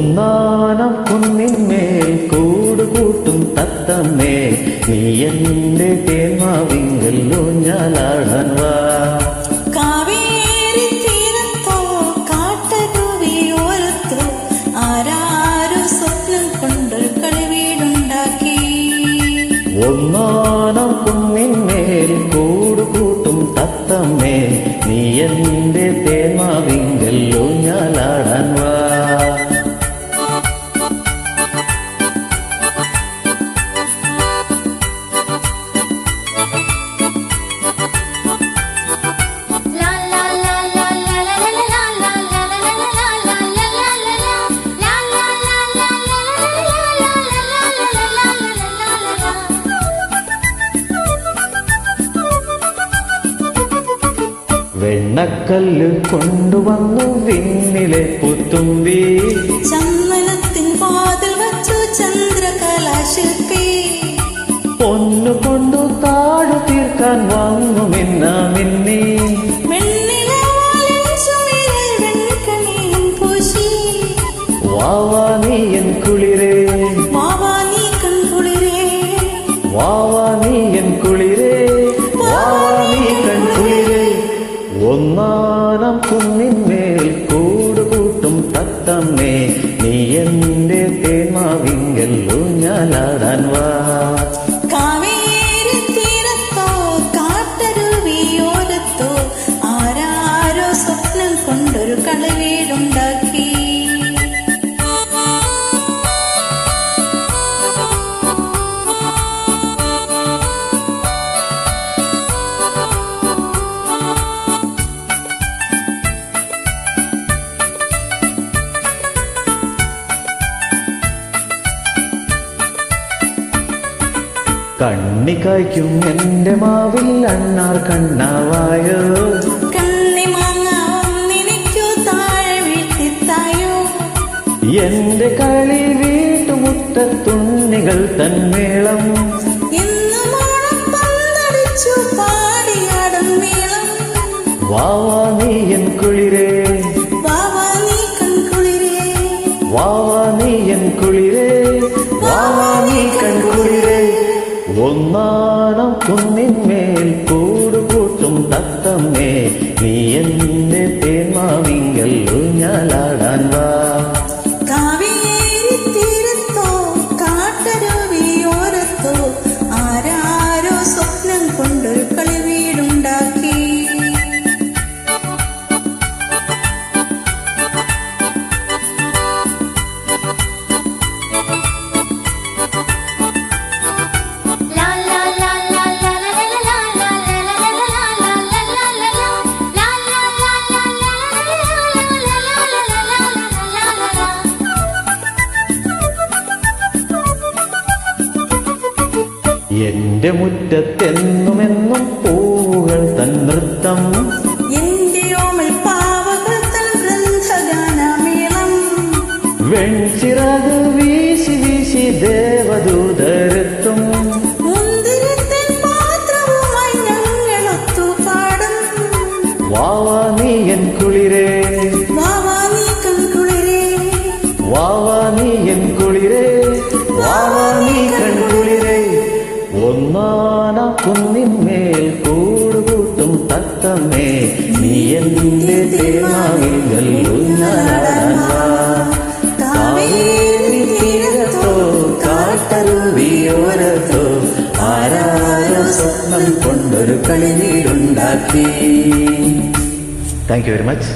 ഒന്നാനം കുന്നിന്മേൽ കൂടുകൂട്ടും തത്തമ്മേ, നീ എന്റെ തേന്മാവിങ്കൽ ഊഞ്ഞാലാടാൻ വാ. കാവേരി തീരത്തോ കാട്ടരുവിയോരത്തോ ആരാരോ സ്വപ്നം കൊണ്ടൊരു കളിവീടുണ്ടാക്കി. ഒന്നാനം കുന്നിന്മേൽ കൂടുകൂട്ടും തത്തമ്മേ, നീ എന്റെ തേന്മാവിങ്കൽ ഊഞ്ഞാലാടാൻ വാ. വെണ്ണക്കല്ല് കൊണ്ടുവന്നു വിണ്ണിലെ പുത്തുമ്പി, ചന്ദനത്തിൻ വാതിൽ വച്ചു ചന്ദ്രകലാശില്പി. പൊന്നു കൊണ്ടു താഴു തീർക്കാൻ വന്നു മിന്നാ മിന്നി. വാവാ നീ എൻ കുളിരേ, വാവാ നീ കൺകുളിരേ, വാവാ നീ എൻ കുളിരേ, വാവാ നീ കൺകുളിരേ. ഒന്നാനം കുന്നിന്മേൽ കൂടുകൂട്ടും തത്തമ്മേ, നീ എന്റെ തേന്മാവിങ്കൽ ഊഞ്ഞാലാടാൻ വാ. കാവേരി തീരത്തോ കാട്ടരുവിയോരത്തോ ആരാരോ സ്വപ്നം കൊണ്ടൊരു കളിവീടുണ്ടാക്കി. കണ്ണി കായ്ക്കും എന്റെ മാവിൽ അണ്ണാർ കണ്ണാവായോ, കണ്ണിമാങ്ങ ഒന്നിനിക്കു താഴെ വീഴ്ത്തിത്തായോ. എന്റെ കളി വീട്ടുമുറ്റത്തുണ്ണികൾ തന്മേളം, എന്നും ഓണം പന്തടിച്ചു പാടിയാടും മേളം. വാവാ നീ എൻ കുളിരേ, വാവാ നീ കൺകുളിരേ, വാവാ നീ എൻ കുളിരേ, വാവാ നീ കൺകുളിരേ. ഒന്നാനം കുന്നിന്മേൽ കൂടുകൂട്ടും തത്തമ്മേ, നീ എന്റെ തേന്മാവിങ്കൽ ഊഞ്ഞാലാടാൻ വാ. കാവേരി തീരത്തോ കാട്ടരുവിയോരത്തോ ആരാരോ സ്വപ്നം കൊണ്ടൊരു കളിവീടുണ്ടാക്കി. എന്റെ മുറ്റത്തെന്നുമെന്നും പൂവുകൾ തൻ നൃത്തം, എന്റെ ഓമൽ പാവകൾ തൻ വൃന്ദഗാനമേളം. വെൺചിറക് വീശി വീശി ദേവദൂതരെത്തും, മുന്തിരിത്തൻ പാത്രവുമായി ഞങ്ങളൊത്തു പാടും. വാവാ നീ എൻ കുളിരേ, വാവാ നീ കൺകുളിരേ, വാവാ നീ എൻ കുളിരേ, വാവാ നീ കൺകുളിരേ. ഒന്നാനം കുന്നിന്മേൽ കൂടുകൂട്ടും തത്തമ്മേ, നീ എന്റെ തേന്മാവിങ്കൽ ഊഞ്ഞാലാടാൻ വാ. കാവേരി തീരത്തോ കാട്ടരുവിയോരത്തോ ആരാരോ സ്വപ്നം കൊണ്ടൊരു കളിവീടുണ്ടാക്കി. Thank you very much.